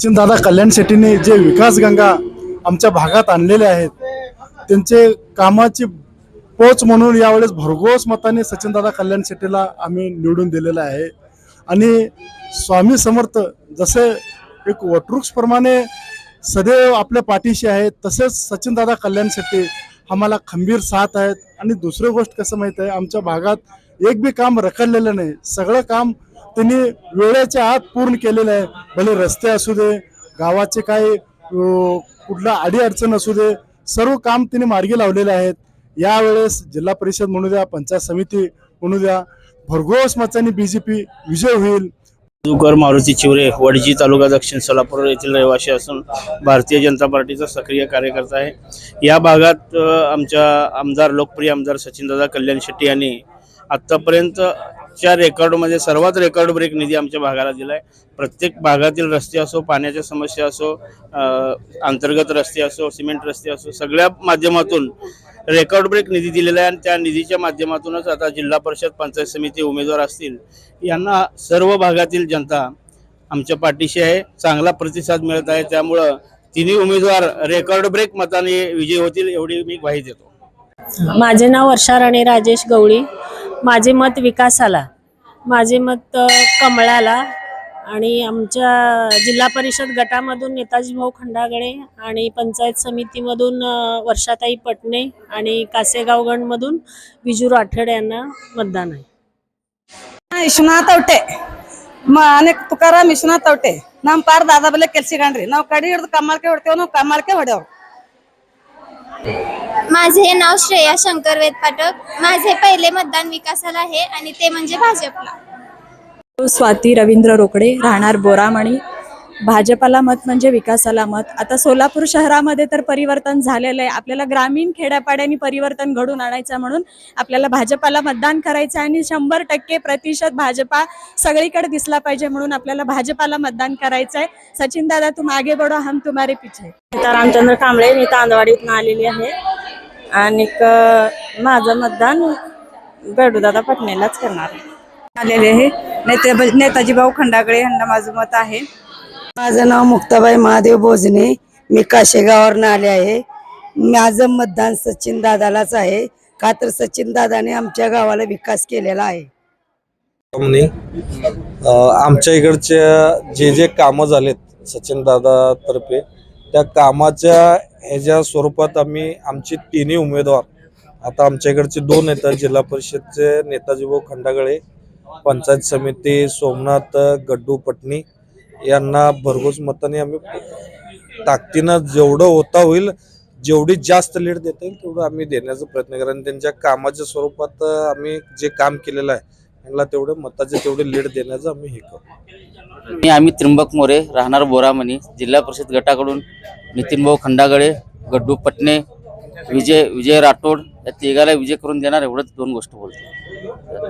सचिनदादा कल्याण शेट्टीने जे विकास गंगा आमच्या भागात आणलेले आहेत त्यांचे कामाची पोच म्हणून यावेळेस भरघोस मताने सचिनदादा कल्याण शेट्टीला आम्ही निवडून दिलेलं आहे। आणि स्वामी समर्थ जसे एक वटवृक्षप्रमाणे सदैव आपल्या पाठीशी आहेत तसेच सचिनदादा कल्याण शेट्टी आम्हाला खंबीर साथ आहेत। आणि दुसरी गोष्ट कसं माहिती आहे, आमच्या भागात एक बी काम रखडलेलं नाही, सगळं काम त्यांनी वेळेच्या आत पूर्ण केलेलं आहे। भले रस्ते असू दे, गावाचे काही कुठला अडीअडचण असू दे, सर्व काम त्यांनी मार्गी लावलेले आहेत। यावेळेस जिल्हा परिषद म्हणू द्या, पंचायत समिती म्हणू द्या, भरघोस मताने बीजेपी विजय होईल। मारुती चिवरे, वडजी, तालुका दक्षिण सोलापूर येथील रहिवासी असून भारतीय जनता पार्टीचा सक्रिय कार्यकर्ता आहे। या भागात आमच्या आमदार, लोकप्रिय आमदार सचिनदादा कल्याण शेट्टी यांनी आत्तापर्यंतच्या रेकॉर्डमध्ये सर्वात रेकॉर्ड ब्रेक निधी आमच्या भागाला दिला आहे। प्रत्येक भागातील रस्ते असो, पाण्याच्या समस्या असो, अंतर्गत रस्ते असो, सिमेंट रस्ते असो, सगळ्या माध्यमातून रेकॉर्ड ब्रेक निधी दिलेला आहे। आणि त्या निधीच्या माध्यमातूनच आता जिल्हा परिषद, पंचायत समिती उमेदवार असतील यांना सर्व भागातील जनता आमच्या पाठीशी आहे, चांगला प्रतिसाद मिळत आहे। त्यामुळं तिन्ही उमेदवार रेकॉर्ड ब्रेक मताने विजयी होतील एवढी मी ग्वाही देतो। माझे नाव वर्षा राणी राजेश गवळी। माझे मत विकासाला, माझे मत कमळाला। आणि आमच्या जिल्हा परिषद गटामधून नेताजी भाऊ खंडागळे आणि पंचायत समितीमधून वर्षाताई पटणे आणि कासेगाव गणमधून विजू राठोड यांना मतदान आहे। विश्वनाथ तवटे अनेक तुकाराम विश्वनाथ तवटे ನಮ್ಮ ಪಾರ ದಾದಾ ಬಲೆ ಕೆಲ್ಸಿಗಣ್ರಿ ನಾವು ಕಡಿ ಹಿಡಿದು ಕಮ್ಮಲ್ಕೆ ಹೊಡ್ತೇವೆ ನಾವು ಕಮ್ಮಲ್ಕೆ ಹೊಡೆವ್। माझे नाव श्रेया शंकर वेद पाठक। माझे पहिले मतदान विकासाला आहे आणि ते म्हणजे भाजपला। स्वाती रवींद्र रोकडे, राहणार बोरामणी। भाजपाला मत म्हणजे विकासाला मत। आता सोलापूर शहरामध्ये तर परिवर्तन झालेलं आहे, आपल्याला ग्रामीण खेड्यापाड्यांनी परिवर्तन घडून आणायचं म्हणून आपल्याला भाजपाला मतदान करायचं आहे। आणि 100% भाजपा सगळीकडे दिसला पाहिजे म्हणून आपल्याला भाजपाला मतदान करायचं आहे। सचिन दादा तुम आगे बढ़ो, हम तुम्हारे पीछे। रामचंद्र कांबळे, मी तांदवाडीतून आलेली आहे आणि माझं मतदान गडूदादा पटणेलाच करणार आलेले आहे। नेताजी भाऊ खंडागळे यांना माझं मत आहे। माझं नाव मुक्ताबाई महादेव भोजने, मी काशेगाववरून आले आहे। माझं मतदान सचिन दादालाच आहे, का तर सचिन दादाने आमच्या गावाला विकास केलेला आहे। आमच्या इकडच्या जे कामं झालेत सचिन दादा तर्फे, त्या कामाच्या ह्याच्या स्वरूपात आम्ही आमचे तिन्ही उमेदवार, आता आमच्या इकडचे 2 नेता, जिल्हा परिषदचे नेताजी भाऊ खंडागळे, पंचायत समिती सोमनाथ गड्डू पटणी यांना भरघोस मताने आम्ही ताकदीनं जेवढं होता होईल, जेवढी जास्त लीड देता येईल तेवढं आम्ही देण्याचा प्रयत्न करू। आणि त्यांच्या कामाच्या स्वरूपात आम्ही जे काम केलेलं आहे त्यांना तेवढं मताचे तेवढे लीड देण्याचं आम्ही हे करू। आम्ही त्र्यंबक मोरे, राहणार बोरामणी, जिल्हा परिषद गटाकडून नितीन भाऊ खंडागळे, गड्डू पटणे, विजय राठोड या तिघाला विजय करून देणार एवढंच 2 गोष्ट बोलतो।